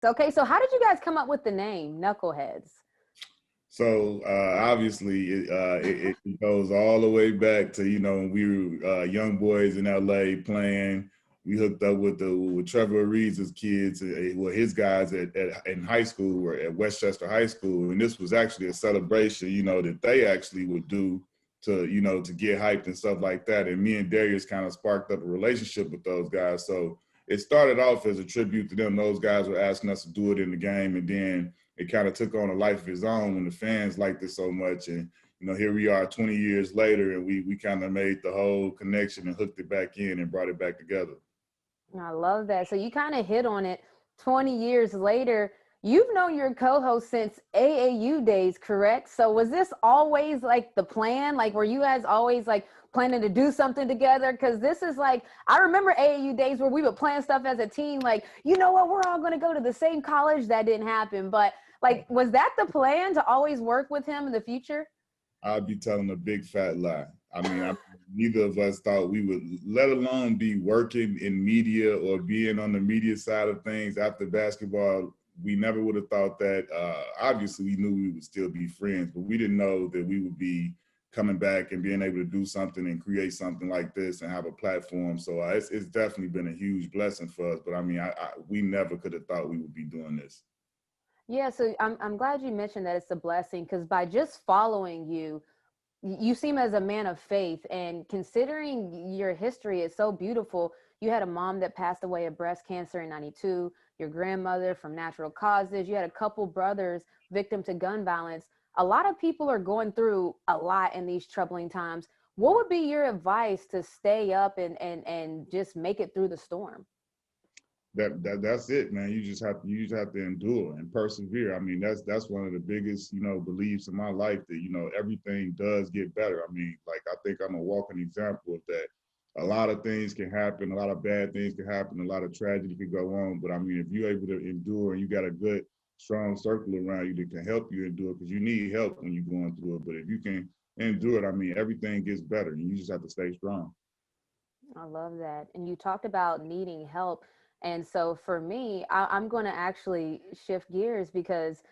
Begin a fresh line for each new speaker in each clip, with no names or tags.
Okay, so how did you guys come up with the name Knuckleheads?
So obviously, it goes all the way back to when we were young boys in LA playing. We hooked up with Trevor Reeves' kids, well, his guys in high school or at Westchester High School, and this was actually a celebration, that they actually would do to get hyped and stuff like that. And me and Darius kind of sparked up a relationship with those guys. So it started off as a tribute to them. Those guys were asking us to do it in the game, and then it kind of took on a life of its own when the fans liked it so much. And, here we are 20 years later, and we kind of made the whole connection and hooked it back in and brought it back together.
I love that. So you kind of hit on it 20 years later. You've known your co-host since AAU days, correct? So was this always like the plan? Like, were you guys always like planning to do something together? Because this is like, I remember AAU days where we would plan stuff as a team. Like, you know what, we're all going to go to the same college. That didn't happen. But like, was that the plan to always work with him in the future?
I'd be telling a big fat lie. Neither of us thought we would, let alone be working in media or being on the media side of things after basketball. We never would have thought that. Obviously, we knew we would still be friends, but we didn't know that we would be coming back and being able to do something and create something like this and have a platform. So it's definitely been a huge blessing for us. But we never could have thought we would be doing this.
Yeah, so I'm glad you mentioned that it's a blessing, because by just following you, you seem as a man of faith, and considering your history is so beautiful. You had a mom that passed away of breast cancer in 92, your grandmother from natural causes. You had a couple brothers victim to gun violence. A lot of people are going through a lot in these troubling times. What would be your advice to stay up and just make it through the storm?
That's it, man. You just have to endure and persevere. That's one of the biggest beliefs in my life, that everything does get better. Like, I think I'm a walking example of that. A lot of things can happen, a lot of bad things can happen, a lot of tragedy can go on, but if you're able to endure and you got a good strong circle around you that can help you endure, because you need help when you're going through it. But if you can endure it, everything gets better, and you just have to stay strong.
I love that. And you talked about needing help. And so for me, I'm going to actually shift gears, because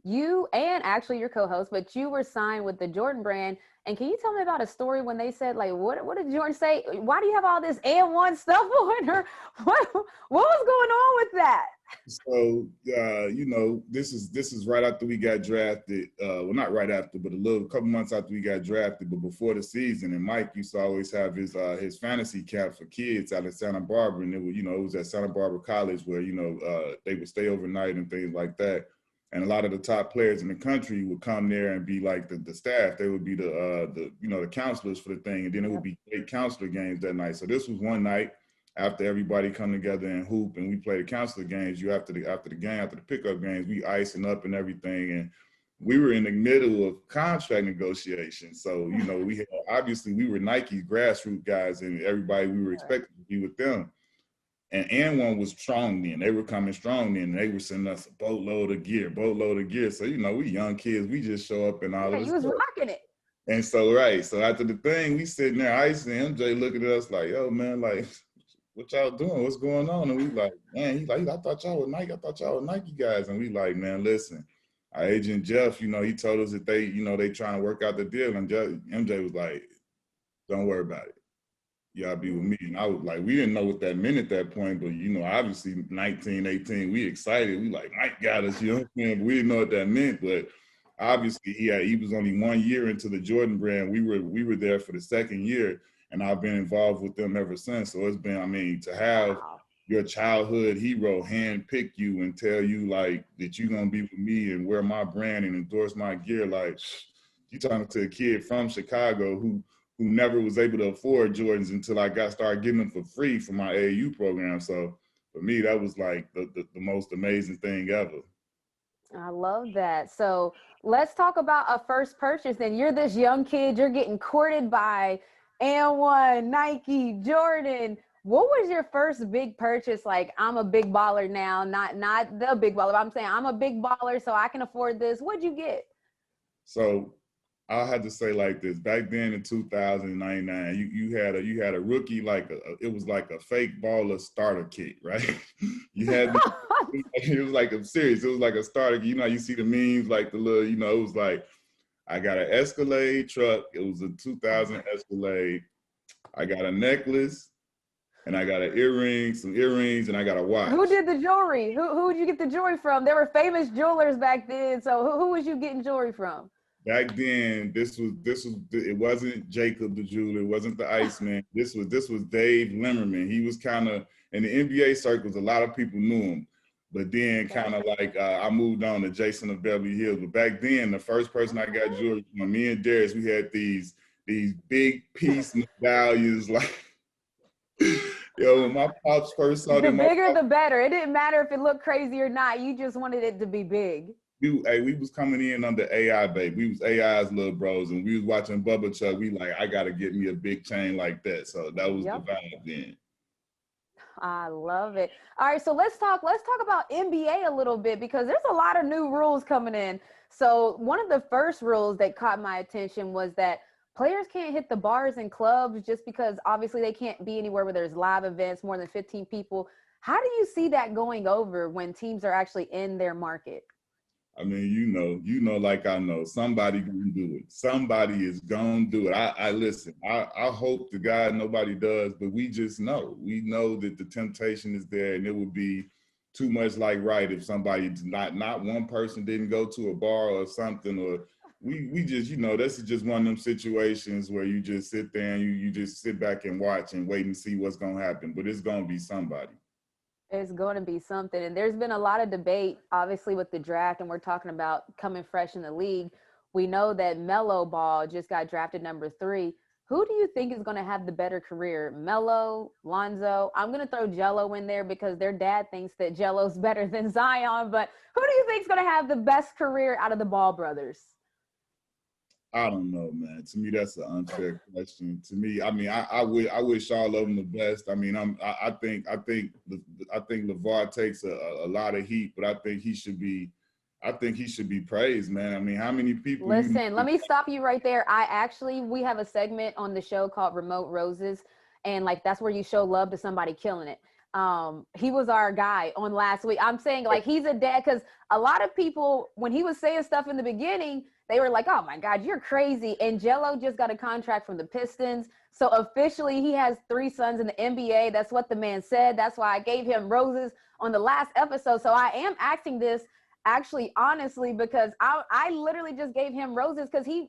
you and actually your co-host, but you were signed with the Jordan brand. And can you tell me about a story when they said, like, what did Jordan say? Why do you have all this and one stuff on her? What was going on with that?
So this is right after we got drafted. Well, not right after, but a couple months after we got drafted, but before the season. And Mike used to always have his fantasy camp for kids out in Santa Barbara, and it was at Santa Barbara College, where they would stay overnight and things like that. And a lot of the top players in the country would come there and be like the staff. They would be the counselors for the thing, and then it would be 8 counselor games that night. So this was one night after everybody come together and hoop, and we play the counselor games. After the pickup games, we icing up and everything, and we were in the middle of contract negotiations. So we were Nike's grassroots guys, and everybody we were expected to be with them. And one was strong then. They were coming strong then. And they were sending us a boatload of gear. So we young kids, we just show up and all of
You
this
was
stuff.
rocking it.
And so after the thing, we sitting there icing. MJ looking at us like, "Yo, man, like, what y'all doing? What's going on?" And we like, "Man," he's like, "I thought y'all were Nike. I thought y'all were Nike guys." And we like, "Man, listen, our agent Jeff, he told us that they trying to work out the deal." And MJ was like, "Don't worry about it. Y'all be with me." And I was like, we didn't know what that meant at that point, but obviously 19, 18, we excited. We like, Mike got us, you know what I'm saying? But we didn't know what that meant, but obviously he was only 1 year into the Jordan brand. We were there for the second year, and I've been involved with them ever since. So it's been, to have your childhood hero handpick you and tell you like that you're gonna be with me and wear my brand and endorse my gear, like you talking to a kid from Chicago who never was able to afford Jordans until I started getting them for free from my AAU program. So for me, that was like the most amazing thing ever.
I love that. So let's talk about a first purchase. Then you're this young kid, you're getting courted by and1, Nike, Jordan. What was your first big purchase? Like, I'm a big baller now, not the big baller, but I'm saying I'm a big baller, so I can afford this. What'd you get?
So I had to say like this. Back then in 2099, you had a rookie like it was like a fake baller starter kit, right? You had it was like, I'm serious. It was like a starter. You know, you see the memes like the little, you know, it was like, I got an Escalade truck. It was a 2000 Escalade. I got a necklace, and I got an earring, some earrings, and I got a watch.
Who did the jewelry? Who would you get the jewelry from? There were famous jewelers back then. So who was you getting jewelry from?
Back then, it wasn't Jacob the jeweler, it wasn't the Iceman. This was Dave Limmerman. He was kind of in the NBA circles. A lot of people knew him, but then kind of like I moved on to Jason of Beverly Hills. But back then, the first person I got jewelry from, me and Darius, we had these big piece medallions. Like, yo, when my pops first saw them,
the bigger the better. It didn't matter if it looked crazy or not. You just wanted it to be big.
We was coming in under AI, babe. We was AI's little bros, and we was watching Bubba Chuck. We like, I gotta get me a big chain like that. So that was the vibe then.
I love it. All right, so let's talk about NBA a little bit, because there's a lot of new rules coming in. So one of the first rules that caught my attention was that players can't hit the bars and clubs, just because obviously they can't be anywhere where there's live events, more than 15 people. How do you see that going over when teams are actually in their market?
I mean, you know, like I know, somebody gonna do it. Somebody is gonna do it. I listen. I hope to God nobody does, but we just know. We know that the temptation is there, and it would be too much like right if somebody not one person didn't go to a bar or something, or we just, you know, this is just one of them situations where you just sit there and you just sit back and watch and wait and see what's gonna happen. But it's gonna be somebody.
It's going to be something. And there's been a lot of debate, obviously, with the draft, and we're talking about coming fresh in the league. We know that Melo Ball just got drafted number 3. Who do you think is going to have the better career? Melo, Lonzo? I'm going to throw Jello in there because their dad thinks that Jello's better than Zion. But who do you think is going to have the best career out of the Ball brothers?
I don't know, man. To me, that's an unfair question. To me, I mean, I wish all of them the best. I mean, I think LeVar takes a lot of heat, but I think he should be praised, man. I mean, how many people?
Listen, let me stop you right there. We have a segment on the show called Remote Roses, and like that's where you show love to somebody killing it. He was our guy on last week. I'm saying like he's a dad, because a lot of people, when he was saying stuff in the beginning, they were like, oh my God, you're crazy. And Jello just got a contract from the Pistons. So officially he has 3 sons in the NBA. That's what the man said. That's why I gave him roses on the last episode. So I am asking this actually honestly, because I literally just gave him roses because he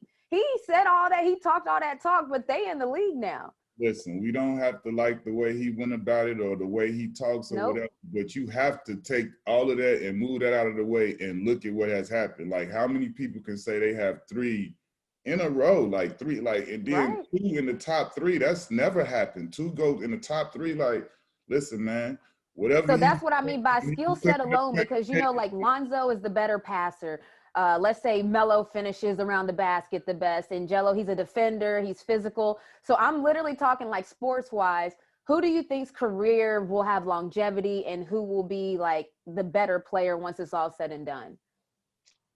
said all that. He talked all that talk, but they in the league now.
Listen, we don't have to like the way he went about it or the way he talks or whatever, but you have to take all of that and move that out of the way and look at what has happened. Like, how many people can say they have 3 in a row, like 3, like, and then 2 in the top 3? That's never happened. 2 go in the top 3. Like, listen, man, whatever.
So that's what I mean by skill set alone, because, you know, like Lonzo is the better passer. Let's say Melo finishes around the basket the best, and Jello, he's a defender, he's physical. So I'm literally talking like sports wise. Who do you think's career will have longevity, and who will be like the better player once it's all said and done?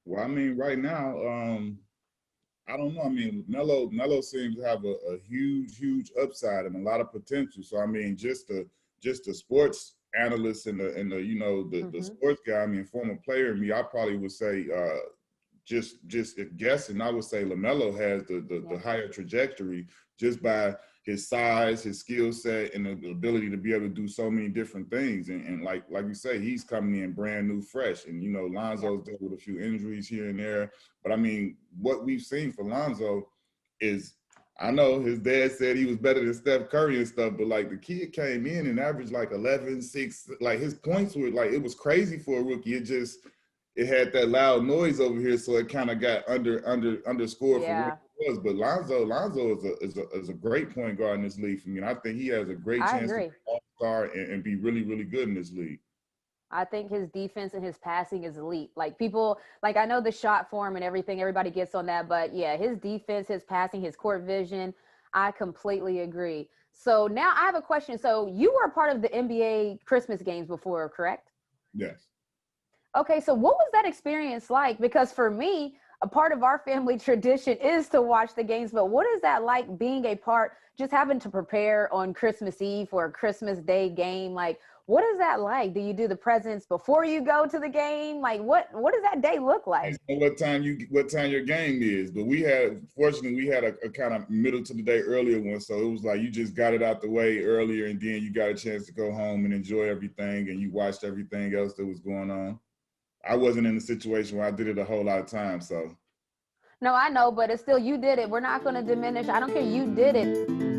Well, I mean, right now, I don't know. I mean, Melo seems to have a huge upside and a lot of potential. So I mean, just the sports analyst and the you know the sports guy, I mean, former player, me, I probably would say just guessing, I would say LaMelo has the higher trajectory just by his size, his skill set, and the ability to be able to do so many different things. And like you say, he's coming in brand new, fresh. And, you know, Lonzo's dealt with a few injuries here and there. But, I mean, what we've seen for Lonzo is, I know his dad said he was better than Steph Curry and stuff, but, like, the kid came in and averaged, like, 11, 6. Like, his points were, like, it was crazy for a rookie. It had that loud noise over here, so it kind of got underscored for what it was. But Lonzo is a great point guard in this league for me. And I think he has a great chance to be all-star and be really, really good in this league.
I think his defense and his passing is elite. Like people, like I know the shot form and everything, everybody gets on that, but yeah, his defense, his passing, his court vision, I completely agree. So now I have a question. So you were a part of the NBA Christmas games before, correct?
Yes.
Okay, so what was that experience like? Because for me, a part of our family tradition is to watch the games. But what is that like being a part, just having to prepare on Christmas Eve for a Christmas Day game? Like, what is that like? Do you do the presents before you go to the game? Like, what does that day look like?
What time your game is, but fortunately we had a kind of middle to the day earlier one, so it was like you just got it out the way earlier, and then you got a chance to go home and enjoy everything, and you watched everything else that was going on. I wasn't in a situation where I did it a whole lot of times, so.
No, I know, but it's still, you did it. We're not going to diminish. I don't care. You did it.